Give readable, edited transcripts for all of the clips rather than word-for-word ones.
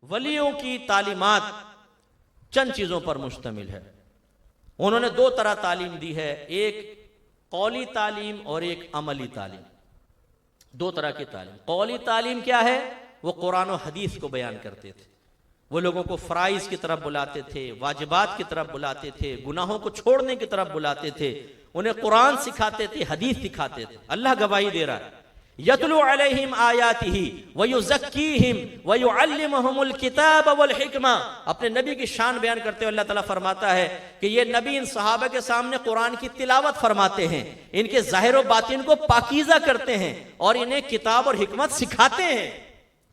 वलियों की तालीमात चंद चीजों पर मुश्तमिल है। उन्होंने दो तरह तालीम दी है, एक कौली तालीम और एक अमली तालीम। दो तरह की तालीम। कौली तालीम क्या है? वो कुरान और हदीस को बयान करते थे, वो लोगों को फ़राइज़ की तरफ बुलाते थे, वाजिबात की तरफ बुलाते थे, गुनाहों को छोड़ने की तरफ बुलाते थे, उन्हें कुरान सिखाते थे, हदीस सिखाते थे। अल्लाह गवाही दे रहा है, यतलू अलैहिम आयातिही व युज़क्कीहिम व युअल्लिमुहुमुल किताब वल हिकमा। अपने नबी की शान बयान करते हुए अल्लाह ताला फरमाता है कि ये नबी इन सहाबा के सामने कुरान की तिलावत फरमाते हैं, इनके ज़ाहिर व बातिन को पाकीज़ा करते हैं और इन्हें किताब और हिकमत सिखाते हैं।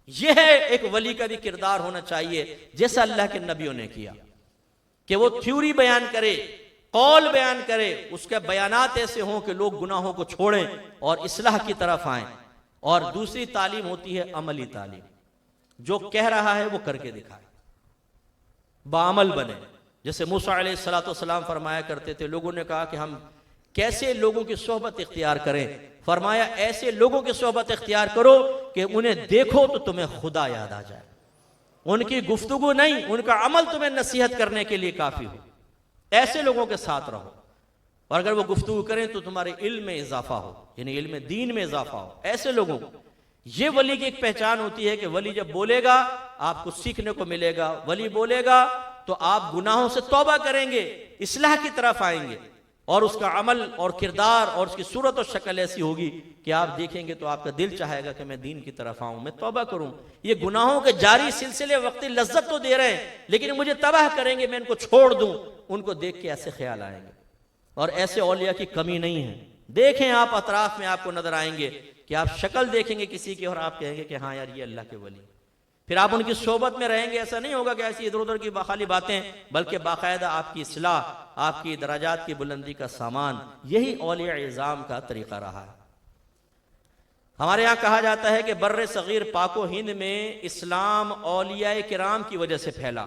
यह एक वली का भी किरदार होना चाहिए, जैसा अल्लाह के नबियों ने किया कि वो थ्योरी बयान करे, कौल बयान करे, उसके बयानात ऐसे हों कि लोग गुनाहों को छोड़ें और इस्लाह की तरफ आएं। और दूसरी तालीम होती है अमली तालीम, जो कह रहा है वो करके दिखाए, बाअमल बने। जैसे मूसा अलैहिस्सलाम फरमाया करते थे, लोगों ने कहा कि हम कैसे लोगों की सोहबत इख्तियार करें? फरमाया ऐसे लोगों की सोहबत इख्तियार करो कि उन्हें देखो तो तुम्हें खुदा याद आ जाए। उनकी गुफ्तगू नहीं, उनका अमल तुम्हें नसीहत करने के लिए काफी हो। ऐसे लोगों के साथ रहो, और अगर वो गुफ्तगू करें तो तुम्हारे इल्म में इजाफा हो, यानी इल्म दीन में इजाफा हो। ऐसे लोगों को, ये वली की एक पहचान होती है कि वली जब बोलेगा आपको सीखने को मिलेगा, वली बोलेगा तो आप गुनाहों से तौबा करेंगे, इस्लाह की तरफ आएंगे, और उसका अमल और किरदार और उसकी सूरत और शक्ल ऐसी होगी कि आप देखेंगे तो आपका दिल चाहेगा कि मैं दीन की तरफ आऊं, मैं तौबा करूं। ये गुनाहों के जारी सिलसिले वक्ती लज्जत तो दे रहे हैं, लेकिन मुझे तबाह करेंगे, मैं इनको छोड़ दूं। उनको देख के ऐसे ख्याल आएंगे, और ऐसे औलिया की कमी नहीं है। देखें आप अतराफ में, आपको नजर आएंगे कि आप शक्ल देखेंगे किसी की और आप कहेंगे कि हाँ यार ये अल्लाह के वली। फिर आप उनकी सोबत में रहेंगे, ऐसा नहीं होगा कि ऐसी इधर उधर की खाली बातें, बल्कि बाकायदा आपकी इस्लाह, आपकी दराजात की बुलंदी का सामान। यही औलिया इज़ाम का तरीका रहा है। हमारे यहाँ कहा जाता है कि बर्रे सगीर पाको हिंद में इस्लाम औलिया किराम की वजह से फैला।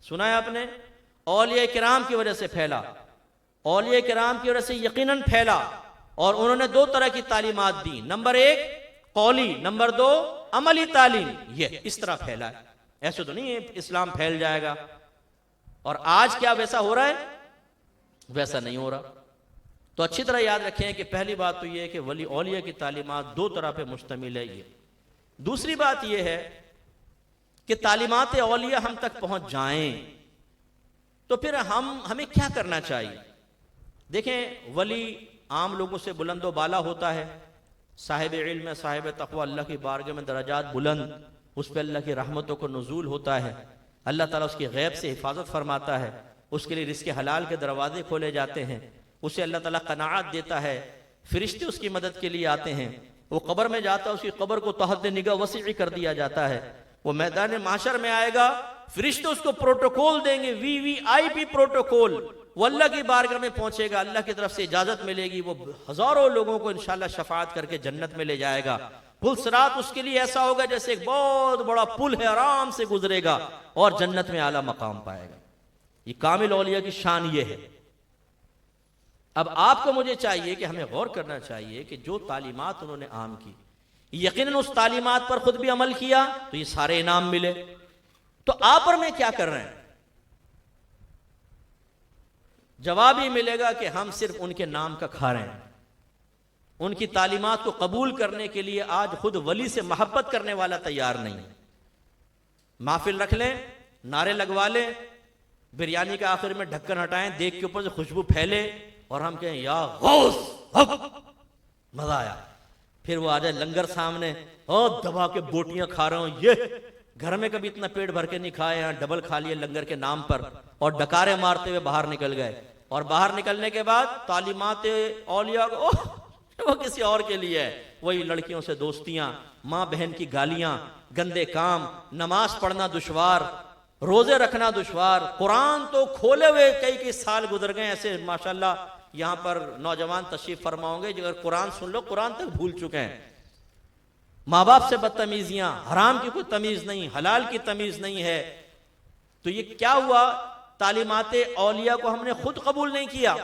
सुना है आपने? औलिया किराम की वजह से फैला, औलिया किराम की वजह से यकीनन फैला। और उन्होंने दो तरह की तालीमात दी, नंबर एक कौली, नंबर दो अमली तालीम। ये इस तरह फैला है, ऐसे तो नहीं है इस्लाम फैल जाएगा। और आज क्या वैसा हो रहा है? वैसा नहीं हो रहा। तो अच्छी तरह याद रखें कि पहली बात तो यह है कि वली औलिया की तालीमात दो तरह पे मुश्तमिल है ये। दूसरी बात यह है कि तालीमात औलिया हम तक पहुंच जाएं तो फिर हमें क्या करना चाहिए? देखें, वली आम लोगों से बुलंदो बाला होता है, साहिब इल्म, साहिब तक़वा, अल्लाह की बारगाह में दराजात बुलंद, उस पर अल्लाह की रहमतों को नुज़ूल होता है, अल्लाह ताला उसकी गैब से हिफाजत फरमाता है, उसके लिए रिज़्क़ हलाल के दरवाजे खोले जाते हैं, उसे अल्लाह ताला कनाअत देता है, फरिश्ते उसकी मदद के लिए आते हैं, वो कब्र में जाता है, उसकी कब्र को तहत निगाह वसी कर दिया जाता है, वो मैदान माशर में आएगा, फरिश्ते उसको प्रोटोकॉल देंगे, VVIP प्रोटोकॉल, वो अल्लाह की बारगाह में पहुंचेगा, अल्लाह की तरफ से इजाजत मिलेगी, वो हजारों लोगों को इंशाअल्लाह शफाअत करके जन्नत में ले जाएगा। पुल सिरात उसके लिए ऐसा होगा जैसे एक बहुत बड़ा पुल है, आराम से गुजरेगा और जन्नत में आला मकाम पाएगा। ये कामिल औलिया की शान ये है। अब आपको मुझे चाहिए कि हमें गौर करना चाहिए कि जो तालीमात उन्होंने आम की, यकीनन उस तालीमात पर खुद भी अमल किया तो ये सारे इनाम मिले। तो आप और मैं क्या कर रहे हैं? जवाब ये मिलेगा कि हम सिर्फ उनके नाम का खा रहे हैं। उनकी तालीमात को कबूल करने के लिए आज खुद वली से मोहब्बत करने वाला तैयार नहीं है। महफिल रख लें, नारे लगवा लें, बिरयानी के आखिर में ढक्कन हटाएं, देख के ऊपर से खुशबू फैले और हम कहें या गौस हक, मजा आया। फिर वो आ जाए लंगर सामने और दबा के बोटियां खा रहा हूं, ये घर में कभी इतना पेट भर के नहीं खाए, यहाँ डबल खा लिए लंगर के नाम पर, और डकारे मारते हुए बाहर निकल गए। और बाहर निकलने के बाद तालीमात औलिया वो किसी और के लिए है, वही लड़कियों से दोस्तियां, माँ बहन की गालियां, गंदे काम, नमाज पढ़ना दुश्वार, रोजे रखना दुश्वार, कुरान तो खोले हुए कई साल गुजर गए ऐसे माशाल्लाह यहाँ पर नौजवान तशरीफ फरमाओगे जो अगर कुरान सुन लो कुरान तक भूल चुके हैं। माँ बाप से बदतमीजियां, हराम की कोई तमीज नहीं, हलाल की तमीज नहीं है। तो ये क्या हुआ? तालीमात औलिया को हमने खुद कबूल नहीं किया।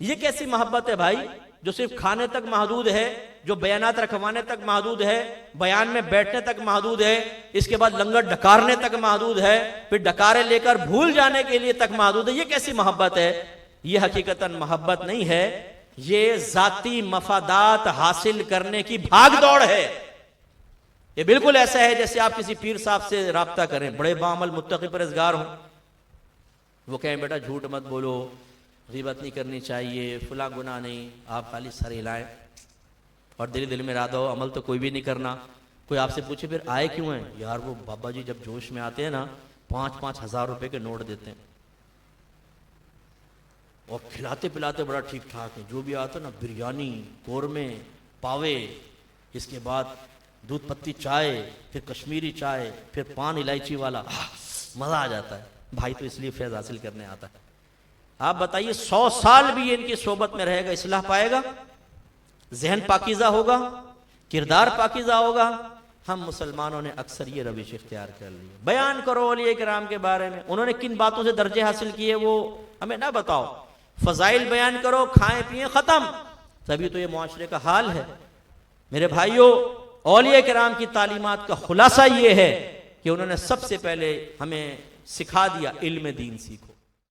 ये कैसी मोहब्बत है भाई? जो सिर्फ खाने तक महदूद है, जो बयानात रखवाने तक महदूद है, बयान में बैठने तक महदूद है, इसके बाद लंगर डकारने तक महदूद है, फिर डकारे लेकर भूल जाने के लिए तक महदूद है। ये कैसी मोहब्बत है? ये हकीकतन मोहब्बत नहीं है, ये जाती मफादात हासिल करने की भाग दौड़ है। ये बिल्कुल ऐसा है जैसे आप किसी पीर साहब से राब्ता करें, बड़े बामल मुत्तकी परहेज़गार हों, वो कहें बेटा झूठ मत बोलो, ग़ीबत नहीं करनी चाहिए, फुला गुनाह नहीं, आप खाली सर हिलाएं और दिल में इरादा हो अमल तो कोई भी नहीं करना। कोई आपसे पूछे फिर आए क्यों हैं? यार वो बाबा जी जब जोश में आते हैं ना 5-5 हज़ार रुपए के नोट देते हैं और खिलाते पिलाते बड़ा ठीक ठाक है। जो भी आता ना, बिरयानी, कौरमे, पावे, इसके बाद दूध पत्ती चाय, फिर कश्मीरी चाय, फिर पान इलायची वाला, मज़ा आ जाता है। भाई तो इसलिए फैज़ हासिल करने आता है। आप बताइए 100 साल भी ये इनकी सोबत में रहेगा, इस्लाह पाएगा? जहन पाकीज़ा होगा, किरदार पाकीज़ा होगा? हम मुसलमानों ने अक्सर ये रविश इख्तियार कर ली। बयान करो औलिया किराम के बारे में, उन्होंने किन बातों से दर्जे हासिल किए वो हमें ना बताओ। फजाइल बयान करो, खाएं पिए, ख़त्म। तभी तो ये मुआशरे का हाल है। मेरे भाइयों, औलिया किराम की तालीमात का खुलासा ये है कि उन्होंने सबसे पहले हमें सिखा दिया इल्म दीन सीखो।